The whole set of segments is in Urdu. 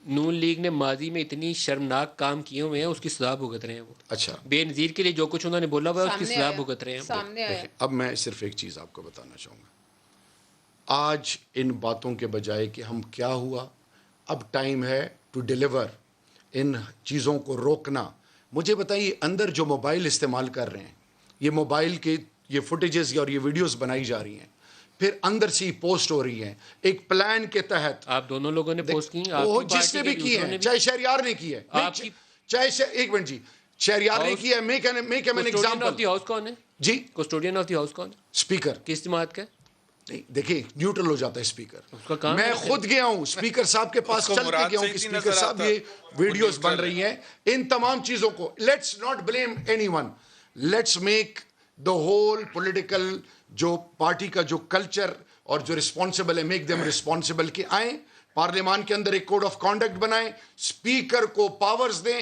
نون لیگ نے ماضی میں اتنی شرمناک کام کیے ہوئے ہیں، اس کی سزا بھگت رہے ہیں وہ. اچھا بے نظیر کے لیے جو کچھ انہوں نے بولا ہوا ہے اس کی سامنے سزا آیا، بھگت رہے ہیں وہ. سامنے آیا. دیکھیں اب میں صرف ایک چیز آپ کو بتانا چاہوں گا. آج ان باتوں کے بجائے کہ ہم کیا ہوا، اب ٹائم ہے ٹو ڈیلیور، ان چیزوں کو روکنا. مجھے بتائیے اندر جو موبائل استعمال کر رہے ہیں، یہ موبائل کے یہ فوٹیجز اور یہ ویڈیوز بنائی جا رہی ہیں، پھر اندر سے ہی پوسٹ ہو رہی ہیں ایک پلان کے تحت. آپ دونوں لوگوں نے پوسٹ کی، آپ وہ کی جس پارٹی نے کے بھی کی دوسروں ہے، نے بھی. چاہے شہریار نے کی ہے، آپ کی چاہے ایک منٹ جی، شہریار نے کی ہے. Make an custodian of example the house کون ہے؟ جی. کسٹوڈین آف دی ہاؤس کون ہے؟ اسپیکر. کس جماعت کا ہے؟ نہیں دیکھیں نیوٹرل ہو جاتا ہے اسپیکر. اس کا کام میں ہے خود گیا ہوں اسپیکر صاحب کے پاس، چل کے گیا ہوں کہ اسپیکر صاحب یہ ویڈیوز بن رہی ہیں. ان تمام چیزوں کو let's not blame any one, let's make the whole political جو پارٹی کا جو کلچر اور جو رسپانسبل ہے، میک دیم رسپانسبل کہ آئیں پارلیمان کے اندر ایک کوڈ آف کانڈکٹ بنائیں، اسپیکر کو پاورز دیں،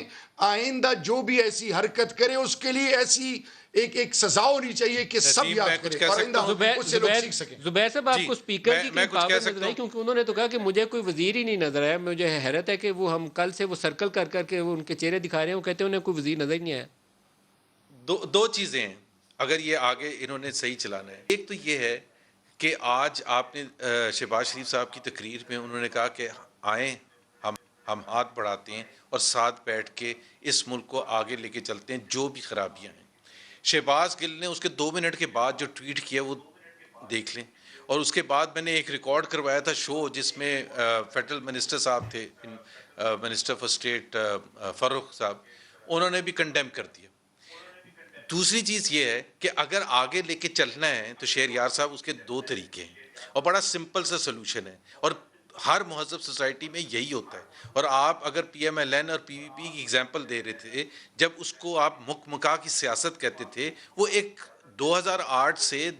آئندہ جو بھی ایسی حرکت کرے اس کے لیے ایسی ایک سزا ہونی چاہیے کہ سب یاد کریں اور آئندہ اس سے لوگ سیکھ سکیں. زبیر صاحب آپ کو اسپیکر کی کوئی پاور نظر آئی؟ کیونکہ انہوں نے تو کہا کہ مجھے کوئی وزیر ہی نہیں نظر آیا. مجھے حیرت ہے کہ وہ ہم کل سے وہ سرکل کر کر کے وہ ان کے چہرے دکھا رہے ہیں، وہ کہتے ہیں انہیں کوئی وزیر نظر ہی نہیں آیا. دو چیزیں ہیں اگر یہ آگے انہوں نے صحیح چلانا ہے. ایک تو یہ ہے کہ آج آپ نے شہباز شریف صاحب کی تقریر میں انہوں نے کہا کہ آئیں ہم ہاتھ بڑھاتے ہیں اور ساتھ بیٹھ کے اس ملک کو آگے لے کے چلتے ہیں جو بھی خرابیاں ہیں. شہباز گل نے اس کے 2 منٹ کے بعد جو ٹویٹ کیا وہ دیکھ لیں. اور اس کے بعد میں نے ایک ریکارڈ کروایا تھا شو جس میں فیڈرل منسٹر صاحب تھے، منسٹر فار اسٹیٹ فاروق صاحب، انہوں نے بھی کنڈیم کر دیا. دوسری چیز یہ ہے کہ اگر آگے لے کے چلنا ہے تو شہریار صاحب اس کے 2 طریقے ہیں اور بڑا سمپل سا سلوشن ہے اور ہر مہذب سوسائٹی میں یہی ہوتا ہے. اور آپ اگر پی ایم ایل این اور پی وی پی کی ایگزامپل دے رہے تھے، جب اس کو آپ مکا کی سیاست کہتے تھے، وہ ایک 2008 سے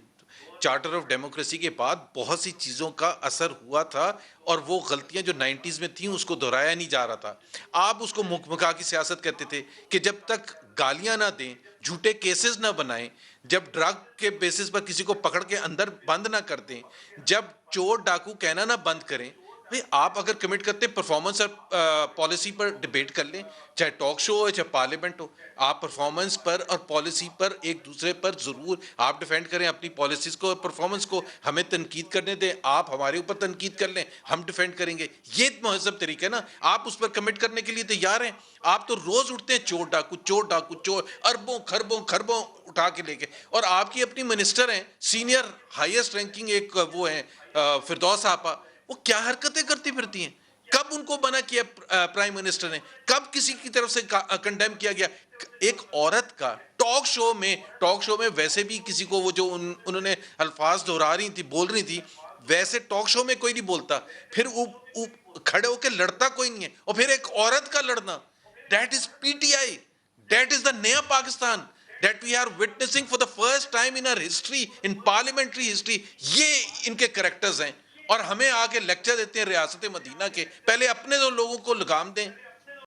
چارٹر آف ڈیموکریسی کے بعد بہت سی چیزوں کا اثر ہوا تھا اور وہ غلطیاں جو 90s میں تھیں اس کو دہرایا نہیں جا رہا تھا. آپ اس کو مکا کی سیاست کہتے تھے کہ جب تک گالیاں نہ دیں، جھوٹے کیسز نہ بنائیں، جب ڈرگ کے بیسس پر کسی کو پکڑ کے اندر بند نہ کر دیں، جب چور ڈاکو کہنا نہ بند کریں. آپ اگر کمٹ کرتے ہیں پرفارمنس اور پالیسی پر ڈیبیٹ کر لیں، چاہے ٹاک شو ہو چاہے پارلیمنٹ ہو. آپ پرفارمنس پر اور پالیسی پر ایک دوسرے پر ضرور آپ ڈیفینڈ کریں اپنی پالیسیز کو اور پرفارمنس کو. ہمیں تنقید کرنے دیں، آپ ہمارے اوپر تنقید کر لیں، ہم ڈیفینڈ کریں گے. یہ مہذب طریقہ ہے نا. آپ اس پر کمٹ کرنے کے لیے تیار ہیں؟ آپ تو روز اٹھتے ہیں چور ڈاکو چور ڈاکو چور، اربوں خربوں اٹھا کے لے کے. اور آپ کی اپنی منسٹر ہیں سینئر ہائیسٹ رینکنگ ایک وہ ہیں فردوس آپا، وہ کیا حرکتیں کرتی پھرتی ہیں. کب ان کو بنا کیا پرائم منسٹر نے؟ کب کسی کی طرف سے کنڈیم کیا گیا؟ ایک عورت کا ٹاک شو میں ویسے بھی کسی کو وہ جو انہوں نے الفاظ دہرا رہی تھی بول رہی تھی، ویسے ٹاک شو میں کوئی نہیں بولتا، پھر کھڑے ہو کے لڑتا کوئی نہیں ہے. اور پھر ایک عورت کا لڑنا، that is P T I, that is the نیا Pakistan that we are witnessing for the first time in our history, in parliamentary history. یہ ان کے کریکٹرز ہیں اور ہمیں آ کے لیکچر دیتے ہیں ریاست مدینہ کے. پہلے اپنے لوگوں کو لگام دیں.